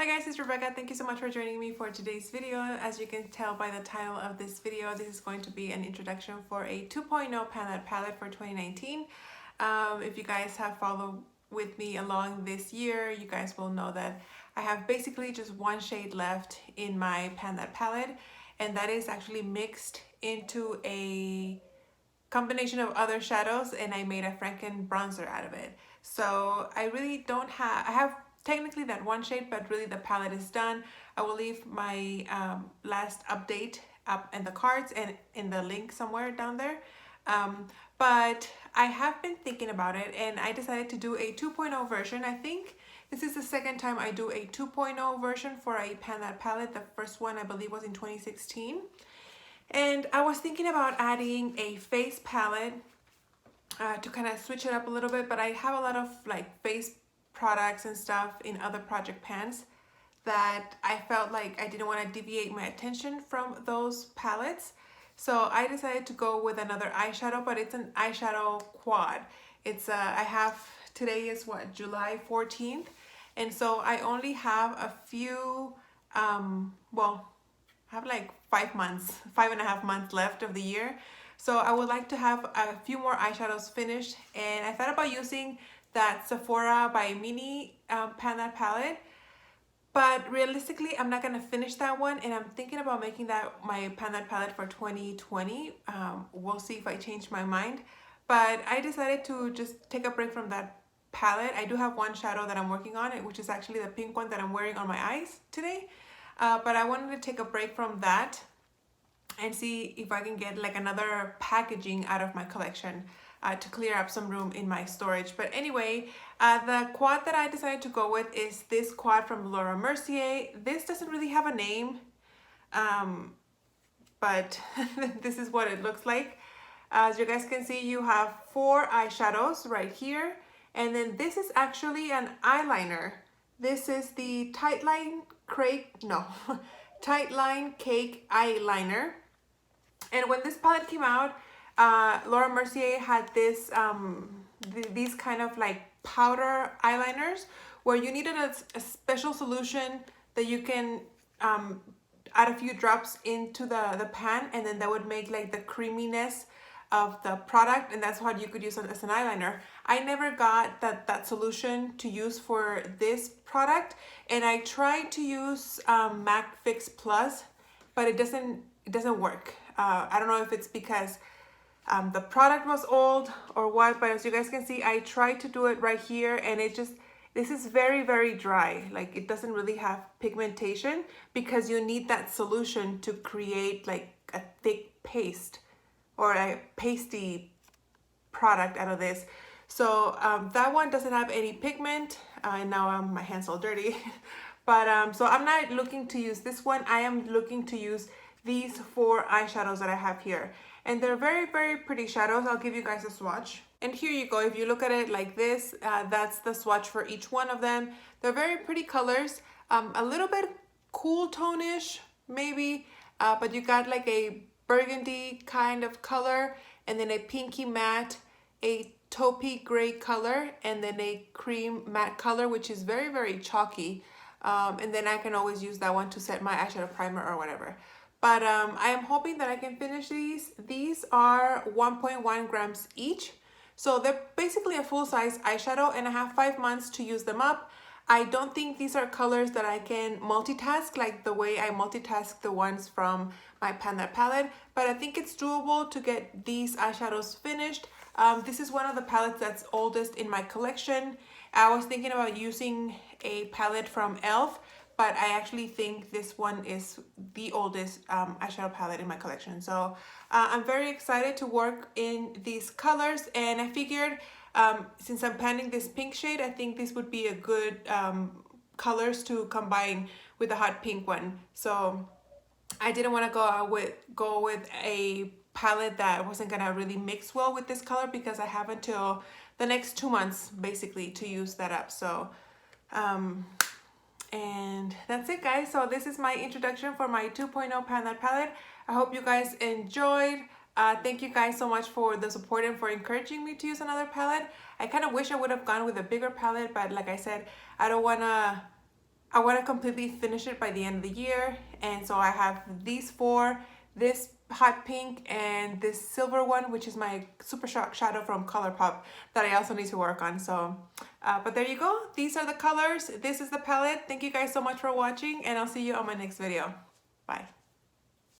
Hi guys, it's Rebecca. Thank you so much for joining me for today's video. As you can tell by the title of this video, this is going to be an introduction for a 2.0 palette for 2019. If you guys have followed with me along this year, you guys will know that I have basically just one shade left in my palette, and that is actually mixed into a combination of other shadows, and I made a Franken bronzer out of it. So I really don't have, I have technically that one shade, but really the palette is done. I will leave my last update up in the cards and in the link somewhere down there. But I have been thinking about it, and I decided to do a 2.0 version. I think this is the second time I do a 2.0 version for a palette. The first one I believe was in 2016. And I was thinking about adding a face palette to kind of switch it up a little bit, but I have a lot of like face products and stuff in other project pans that I felt like I didn't want to deviate my attention from those palettes. So I decided to go with another eyeshadow, but it's an eyeshadow quad. It's I have, today is what, July 14th, and so I only have a few well, I have like 5.5 months left of the year. So I would like to have a few more eyeshadows finished, and I thought about using that Sephora by Mini pan palette, but realistically I'm not gonna finish that one, and I'm thinking about making that my pan palette for 2020. We'll see if I change my mind, but I decided to just take a break from that palette. I do have one shadow that I'm working on, which is actually the pink one that I'm wearing on my eyes today. But I wanted to take a break from that and see if I can get like another packaging out of my collection to clear up some room in my storage. But anyway, the quad that I decided to go with is this quad from Laura Mercier. This doesn't really have a name, but this is what it looks like. As you guys can see, you have 4 eyeshadows right here, and then this is actually an eyeliner. This is the Tightline Cake Eyeliner. And when this palette came out, Laura Mercier had this these kind of like powder eyeliners where you needed a special solution that you can add a few drops into the pan, and then that would make like the creaminess of the product, and that's what you could use as an eyeliner. I never got that solution to use for this product, and I tried to use MAC Fix Plus, but it doesn't work. I don't know if it's because the product was old or what, but as you guys can see, I tried to do it right here, and this is very, very dry. Like, it doesn't really have pigmentation because you need that solution to create like a thick paste or a pasty product out of this. So that one doesn't have any pigment, and now my hand's all dirty. But so I'm not looking to use this one. I am looking to use these 4 eyeshadows that I have here, and they're very, very pretty shadows. I'll give you guys a swatch, and here you go. If you look at it like this, that's the swatch for each one of them. They're very pretty colors, a little bit cool tone-ish maybe, but you got like a burgundy kind of color, and then a pinky matte, a taupey gray color, and then a cream matte color, which is very, very chalky. And then I can always use that one to set my eyeshadow primer or whatever. But I am hoping that I can finish these. These are 1.1 grams each, so they're basically a full-size eyeshadow, and I have 5 months to use them up. I don't think these are colors that I can multitask like the way I multitask the ones from my Panda palette, but I think it's doable to get these eyeshadows finished. This is one of the palettes that's oldest in my collection. I was thinking about using a palette from e.l.f., but I actually think this one is the oldest eyeshadow palette in my collection. So I'm very excited to work in these colors, and I figured since I'm panning this pink shade, I think this would be a good colors to combine with the hot pink one. So I didn't want to go with a palette that wasn't gonna really mix well with this color, because I have until the next 2 months basically to use that up. So and that's it, guys. So this is my introduction for my 2.0 Panda palette. I hope you guys enjoyed. Thank you guys so much for the support and for encouraging me to use another palette. I kind of wish I would have gone with a bigger palette, but like I said, I don't want to I want to completely finish it by the end of the year. And so I have these four, this hot pink and this silver one, which is my Super Shock shadow from ColourPop that I also need to work on. So, but there you go. These are the colors. This is the palette. Thank you guys so much for watching, and I'll see you on my next video. Bye.